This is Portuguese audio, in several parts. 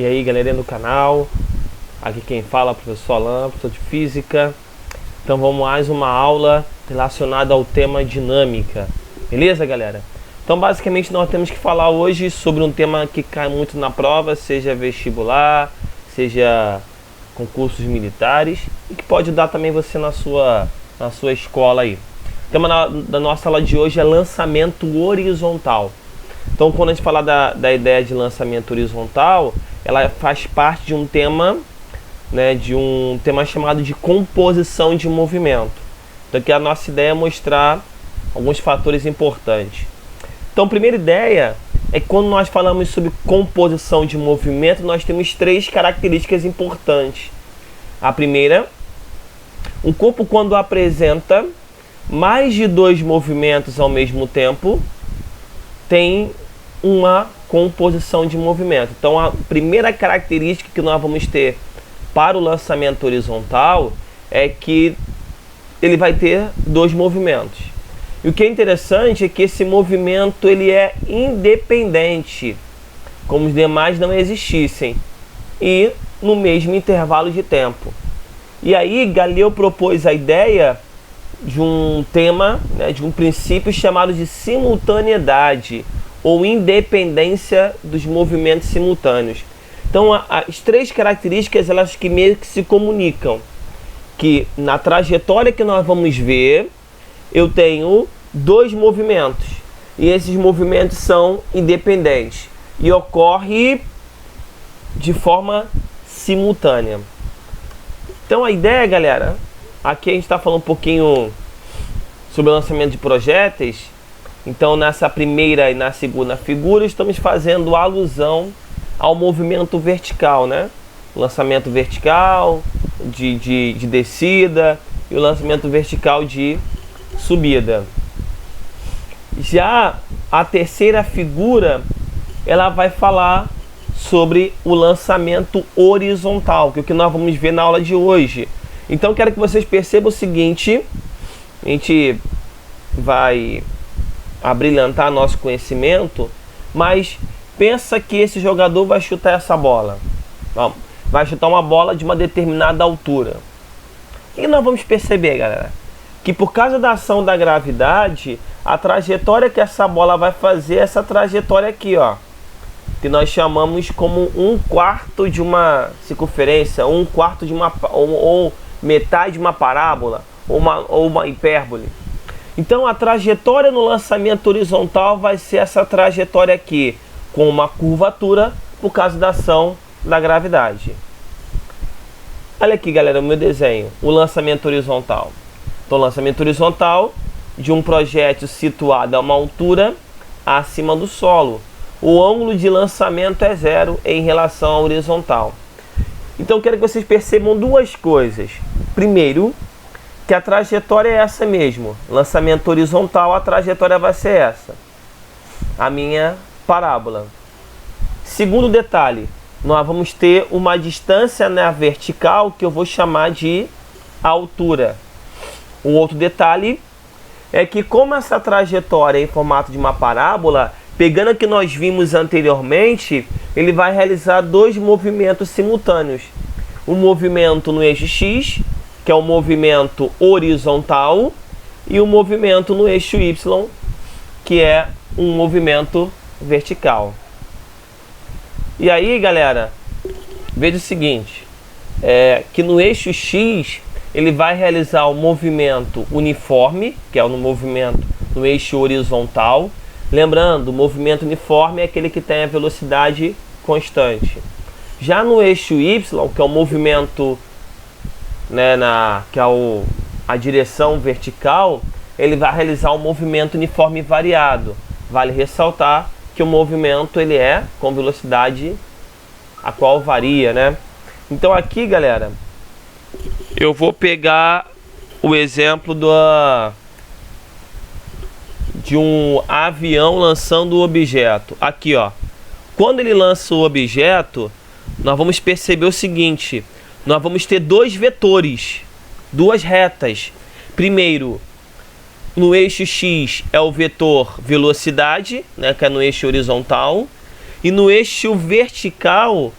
E aí, galerinha do canal, aqui quem fala é o professor Alan, professor de Física. Então vamos mais uma aula relacionada ao tema dinâmica, beleza, galera? Então basicamente nós temos que falar hoje sobre um tema que cai muito na prova, seja vestibular, seja concursos militares, e que pode dar também você na sua escola aí. O tema da nossa aula de hoje é lançamento horizontal. Então quando a gente falar da ideia de lançamento horizontal, ela faz parte de um tema, chamado de composição de movimento. Então aqui a nossa ideia é mostrar alguns fatores importantes. Então a primeira ideia é que quando nós falamos sobre composição de movimento, nós temos três características importantes. A primeira, um corpo quando apresenta mais de dois movimentos ao mesmo tempo, tem uma composição de movimento. Então a primeira característica que nós vamos ter para o lançamento horizontal é que ele vai ter dois movimentos. E o que é interessante é que esse movimento ele é independente, como os demais não existissem, e no mesmo intervalo de tempo. E aí Galileu propôs a ideia de um tema, de um princípio chamado de simultaneidade, ou independência dos movimentos simultâneos. Então as três características, elas que meio que se comunicam, que na trajetória que nós vamos ver, eu tenho dois movimentos, e esses movimentos são independentes, e ocorre de forma simultânea. Então a ideia, galera, aqui a gente está falando um pouquinho sobre o lançamento de projéteis. Então nessa primeira e na segunda figura estamos fazendo alusão ao movimento vertical, O lançamento vertical de descida e o lançamento vertical de subida. Já a terceira figura, ela vai falar sobre o lançamento horizontal, que é o que nós vamos ver na aula de hoje. Então quero que vocês percebam o seguinte: a gente vai abrilhantar nosso conhecimento, mas pensa que esse jogador vai chutar essa bola. Vai chutar uma bola de uma determinada altura. O que nós vamos perceber, galera? Que por causa da ação da gravidade, a trajetória que essa bola vai fazer é essa trajetória aqui, que nós chamamos como um quarto de uma circunferência, um quarto de uma, ou metade de uma parábola, ou uma hipérbole. Então a trajetória no lançamento horizontal vai ser essa trajetória aqui, com uma curvatura por causa da ação da gravidade. Olha aqui, galera, o meu desenho, o lançamento horizontal. Então o lançamento horizontal de um projétil situado a uma altura acima do solo. O ângulo de lançamento é zero em relação ao horizontal. Então eu quero que vocês percebam duas coisas. Primeiro, que a trajetória é essa mesmo. Lançamento horizontal, a trajetória vai ser essa. A minha parábola. Segundo detalhe, nós vamos ter uma distância na vertical que eu vou chamar de altura. Um outro detalhe é que, como essa trajetória é em formato de uma parábola, pegando o que nós vimos anteriormente, ele vai realizar dois movimentos simultâneos. Um movimento no eixo X, que é o movimento horizontal, e o movimento no eixo Y, que é um movimento vertical. E aí, galera, veja o seguinte, que no eixo X ele vai realizar o movimento uniforme, que é o movimento no eixo horizontal. Lembrando, o movimento uniforme é aquele que tem a velocidade constante. Já no eixo Y, que é o movimento, que é a direção vertical, ele vai realizar um movimento uniforme variado. Vale ressaltar que o movimento ele é com velocidade a qual varia, Então aqui, galera, eu vou pegar o exemplo de um avião lançando o objeto. Aqui, quando ele lança o objeto, nós vamos perceber o seguinte: nós vamos ter dois vetores, duas retas. Primeiro, no eixo X é o vetor velocidade, que é no eixo horizontal, e no eixo vertical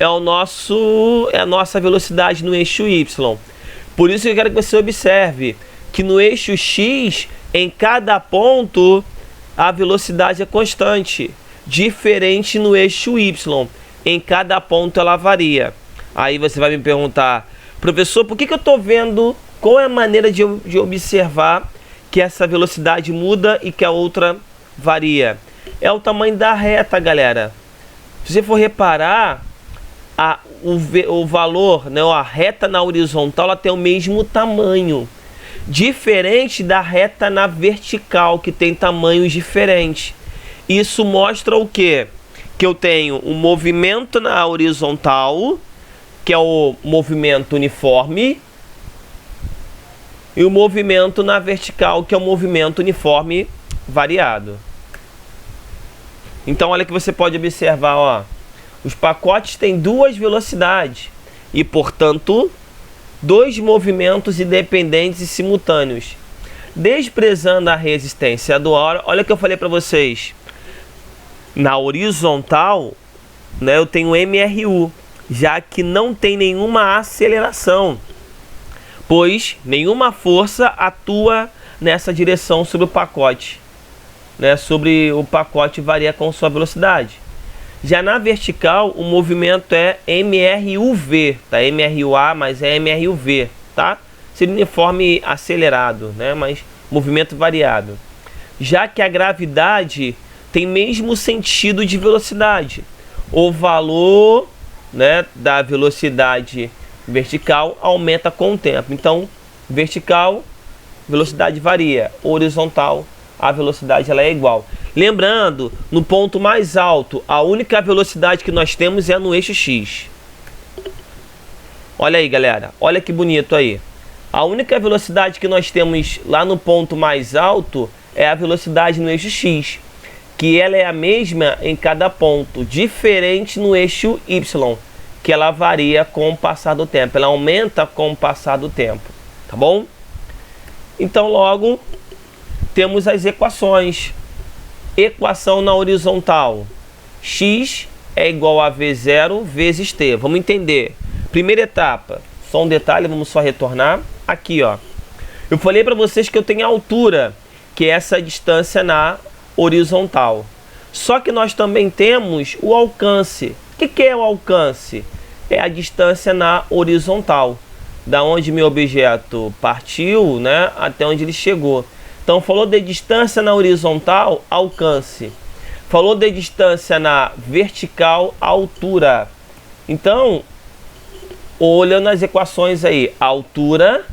é a nossa velocidade no eixo Y. Por isso que eu quero que você observe que no eixo X, em cada ponto, a velocidade é constante. Diferente no eixo Y, em cada ponto ela varia. Aí você vai me perguntar, professor, por que eu estou vendo, qual é a maneira de observar que essa velocidade muda e que a outra varia? É o tamanho da reta, galera. Se você for reparar, o valor, né, a reta na horizontal, ela tem o mesmo tamanho. Diferente da reta na vertical, que tem tamanhos diferentes. Isso mostra o quê? Que eu tenho um movimento na horizontal, que é o movimento uniforme, e o movimento na vertical, que é o movimento uniforme variado. Então olha que você pode observar, ó, os pacotes têm duas velocidades e, portanto, dois movimentos independentes e simultâneos. Desprezando a resistência do ar, olha o que eu falei para vocês. Na horizontal, né, eu tenho MRU, já que não tem nenhuma aceleração, pois nenhuma força atua nessa direção sobre o pacote, né, sobre o pacote varia com sua velocidade. Já na vertical, o movimento é MRUV, tá? MRUA, mas é MRUV, tá? Seria uniforme acelerado, né? Mas movimento variado. Já que a gravidade tem mesmo sentido de velocidade. O valor, né, da velocidade vertical aumenta com o tempo. Então, vertical, velocidade varia. Horizontal, a velocidade ela é igual. Lembrando, no ponto mais alto, a única velocidade que nós temos é no eixo X. Olha aí, galera. Olha que bonito aí. A única velocidade que nós temos lá no ponto mais alto é a velocidade no eixo X, que ela é a mesma em cada ponto, diferente no eixo Y, que ela varia com o passar do tempo. Ela aumenta com o passar do tempo, tá bom? Então, logo, temos as equações. Equação na horizontal, x é igual a v0 vezes t. Vamos entender. Primeira etapa, só um detalhe, vamos só retornar. Aqui, ó. Eu falei para vocês que eu tenho a altura, que é essa distância na horizontal. Só que nós também temos o alcance. O que é o alcance? É a distância na horizontal, da onde meu objeto partiu, né, até onde ele chegou. Então, falou de distância na horizontal, alcance. Falou de distância na vertical, altura. Então, olhando as equações aí, a altura,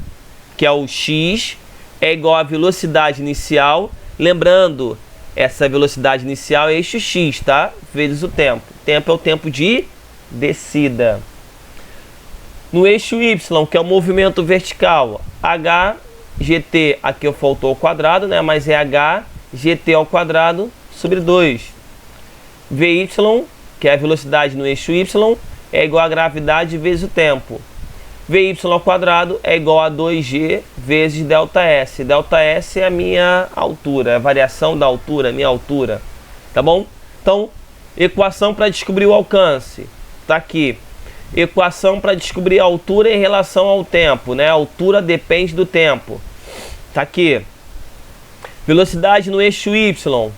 que é o x, é igual à velocidade inicial. Lembrando, essa velocidade inicial é eixo x, tá? Vezes o tempo. Tempo é o tempo de descida. No eixo y, que é o movimento vertical, h GT, aqui faltou ao quadrado, né? Mas é H GT ao quadrado sobre 2. VY, que é a velocidade no eixo Y, é igual a gravidade vezes o tempo. VY ao quadrado é igual a 2G vezes ΔS. ΔS é a minha altura, a variação da altura, a minha altura. Tá bom? Então, equação para descobrir o alcance. Tá aqui. Equação para descobrir a altura em relação ao tempo, né? A altura depende do tempo. Tá aqui. Velocidade no eixo Y.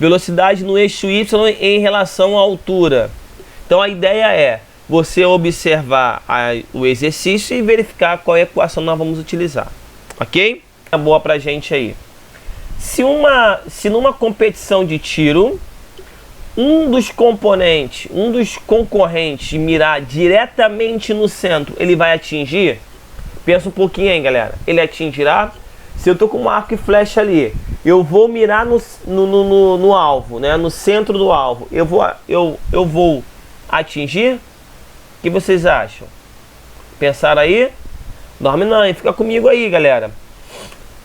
Velocidade no eixo Y em relação à altura. Então a ideia é você observar o exercício e verificar qual equação nós vamos utilizar. Ok? É boa pra gente aí. Se numa competição de tiro, um dos componentes, um dos concorrentes mirar diretamente no centro, ele vai atingir? Pensa um pouquinho aí, galera. Ele atingirá? Se eu tô com um arco e flecha ali, eu vou mirar no alvo, né? No centro do alvo. Eu vou atingir? O que vocês acham? Pensaram aí? Dorme não, fica comigo aí, galera.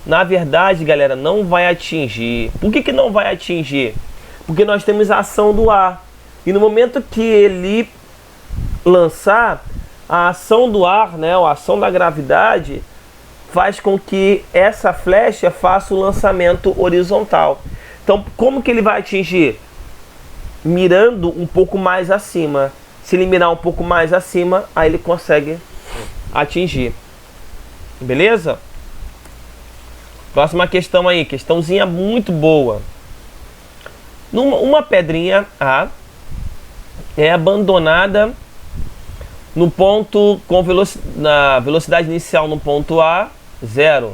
Na verdade, galera, não vai atingir. Por que não vai atingir? Porque nós temos a ação do ar. E no momento que ele lançar, a ação do ar, né, a ação da gravidade, faz com que essa flecha faça o lançamento horizontal. Então, como que ele vai atingir? Mirando um pouco mais acima. Se ele mirar um pouco mais acima, aí ele consegue atingir. Beleza? Próxima questão aí, questãozinha muito boa. Uma pedrinha A é abandonada no ponto com na velocidade inicial no ponto A, 0,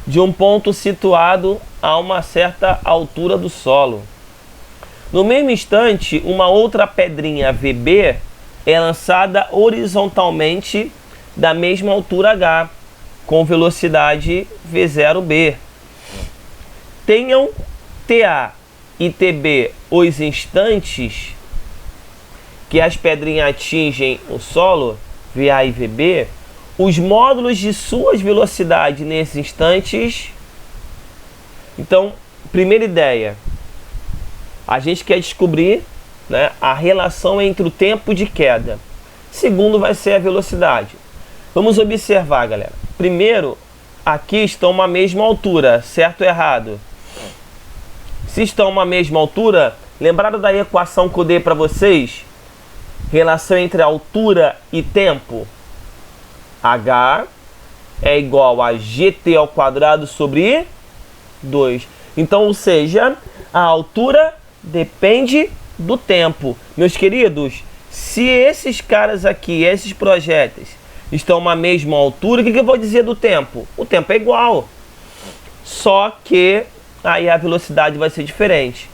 de um ponto situado a uma certa altura do solo. No mesmo instante, uma outra pedrinha VB é lançada horizontalmente da mesma altura H, com velocidade V0B. Tenham TA e TB os instantes que as pedrinhas atingem o solo, VA e VB, os módulos de suas velocidades nesses instantes. Então, primeira ideia, a gente quer descobrir, né, a relação entre o tempo de queda. Segundo vai ser a velocidade. Vamos observar, galera. Primeiro, aqui estão uma mesma altura, certo ou errado? Se estão uma mesma altura, lembraram da equação que eu dei para vocês? Relação entre altura e tempo. H é igual a GT ao quadrado sobre 2. Então, ou seja, a altura depende do tempo. Meus queridos, se esses caras aqui, esses projéteis, estão a uma mesma altura, o que eu vou dizer do tempo? O tempo é igual. Só que aí a velocidade vai ser diferente.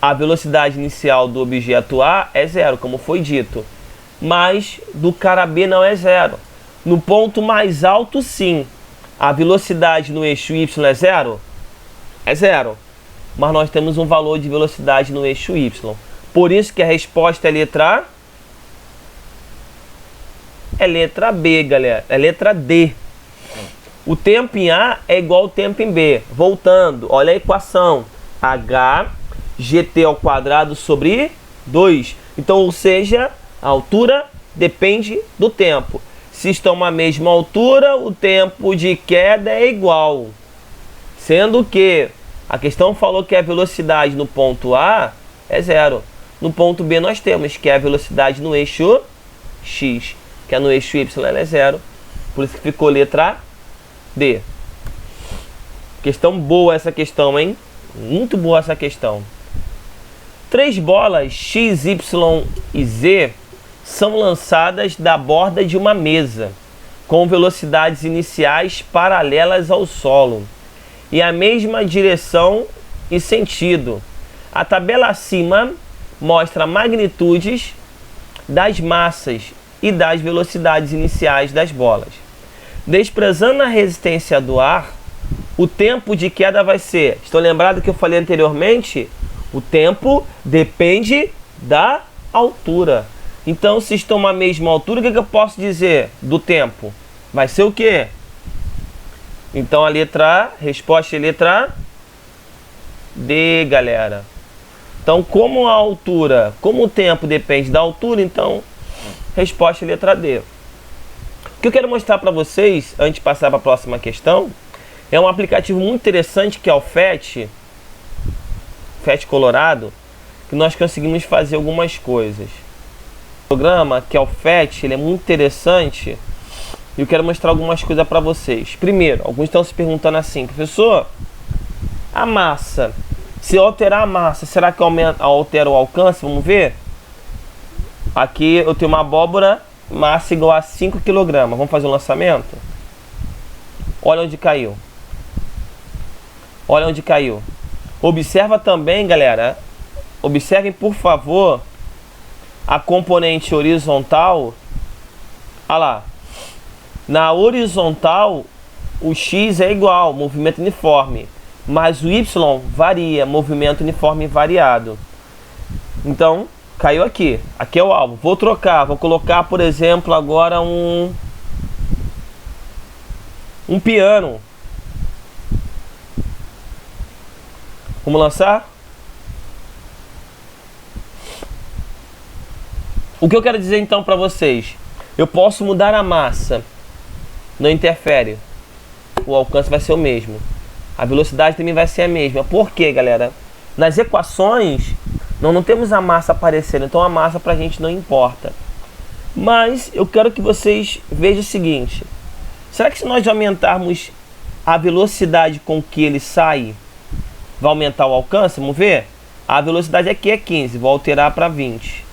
A velocidade inicial do objeto A é 0, como foi dito. Mas do cara B não é 0. No ponto mais alto, sim. A velocidade no eixo Y é 0? É 0. Mas nós temos um valor de velocidade no eixo Y. Por isso que a resposta é letra A. É letra B, galera. É letra D. O tempo em A é igual ao tempo em B. Voltando, olha a equação. H GT ao quadrado sobre 2. Então, ou seja, a altura depende do tempo. Se estão à mesma altura, o tempo de queda é igual. Sendo que a questão falou que a velocidade no ponto A é 0. No ponto B nós temos que a velocidade no eixo X, que é no eixo Y, ela é 0. Por isso que ficou letra D. Questão boa essa questão, hein? Muito boa essa questão. 3 bolas X, Y e Z são lançadas da borda de uma mesa, com velocidades iniciais paralelas ao solo e a mesma direção e sentido. A tabela acima mostra magnitudes das massas e das velocidades iniciais das bolas. Desprezando a resistência do ar, o tempo de queda vai ser... Estão lembrados que eu falei anteriormente? O tempo depende da altura. Então, se estão à mesma altura, o que eu posso dizer do tempo? Vai ser o quê? Então, a letra A, resposta é letra D, galera. Então, como a altura, como o tempo depende da altura, então, resposta é letra D. O que eu quero mostrar para vocês, antes de passar para a próxima questão, é um aplicativo muito interessante que é o FET Colorado, que nós conseguimos fazer algumas coisas. O programa, que é o FET, ele é muito interessante e eu quero mostrar algumas coisas para vocês. Primeiro, alguns estão se perguntando assim: professor, a massa, se eu alterar a massa, será que altera o alcance? Vamos ver? Aqui eu tenho uma abóbora, massa igual a 5 kg. Vamos fazer o lançamento? Olha onde caiu. Olha onde caiu. Observa também, galera. Observem, por favor, a componente horizontal. Olha lá. Na horizontal, o X é igual, movimento uniforme. Mas o Y varia, movimento uniforme variado. Então, caiu aqui. Aqui é o alvo. Vou trocar. Vou colocar, por exemplo, agora um piano. Vamos lançar? O que eu quero dizer então para vocês? Eu posso mudar a massa. Não interfere. O alcance vai ser o mesmo. A velocidade também vai ser a mesma. Por quê, galera? Nas equações, Não temos a massa aparecendo, então a massa pra gente não importa. Mas eu quero que vocês vejam o seguinte: será que se nós aumentarmos a velocidade com que ele sai, vai aumentar o alcance? Vamos ver? A velocidade aqui é 15, vou alterar para 20.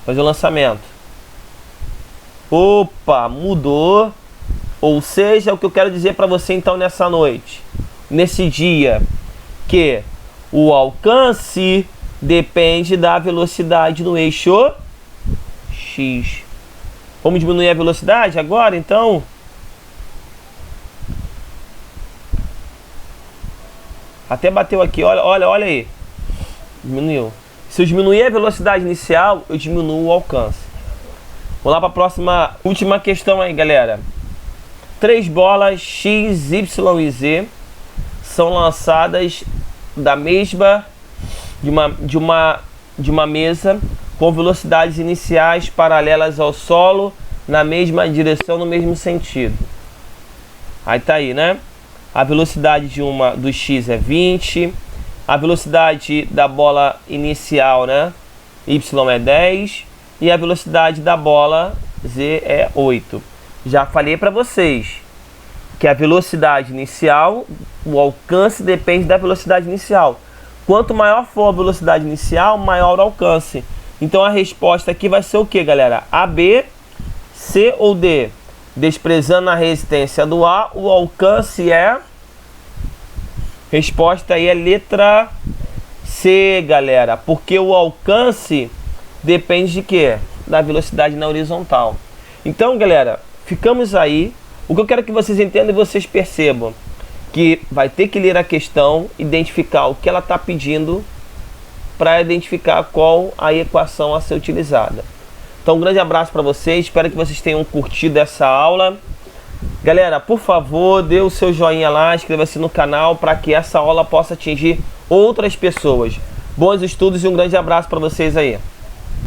Fazer o lançamento. Opa, mudou. Ou seja, o que eu quero dizer para você então nessa noite, nesse dia, que o alcance depende da velocidade no eixo X. Vamos diminuir a velocidade agora, então? Até bateu aqui, olha aí. Diminuiu. Se eu diminuir a velocidade inicial, eu diminuo o alcance. Vamos lá para a próxima, última questão aí, galera. 3 bolas X, Y e Z são lançadas da mesma de uma mesa com velocidades iniciais paralelas ao solo na mesma direção, no mesmo sentido. Aí tá aí, né? A velocidade do X é 20, a velocidade da bola inicial, né, Y é 10 e a velocidade da bola Z é 8. Já falei para vocês que a velocidade inicial, o alcance depende da velocidade inicial. Quanto maior for a velocidade inicial, maior o alcance. Então a resposta aqui vai ser o que, galera? A, B, C ou D? Desprezando a resistência do A, o alcance é... Resposta aí é letra C, galera. Porque o alcance depende de quê? Da velocidade na horizontal. Então, galera, ficamos aí. O que eu quero que vocês entendam e vocês percebam, que vai ter que ler a questão, identificar o que ela está pedindo, para identificar qual a equação a ser utilizada. Então, um grande abraço para vocês. Espero que vocês tenham curtido essa aula. Galera, por favor, dê o seu joinha lá, inscreva-se no canal para que essa aula possa atingir outras pessoas. Bons estudos e um grande abraço para vocês aí.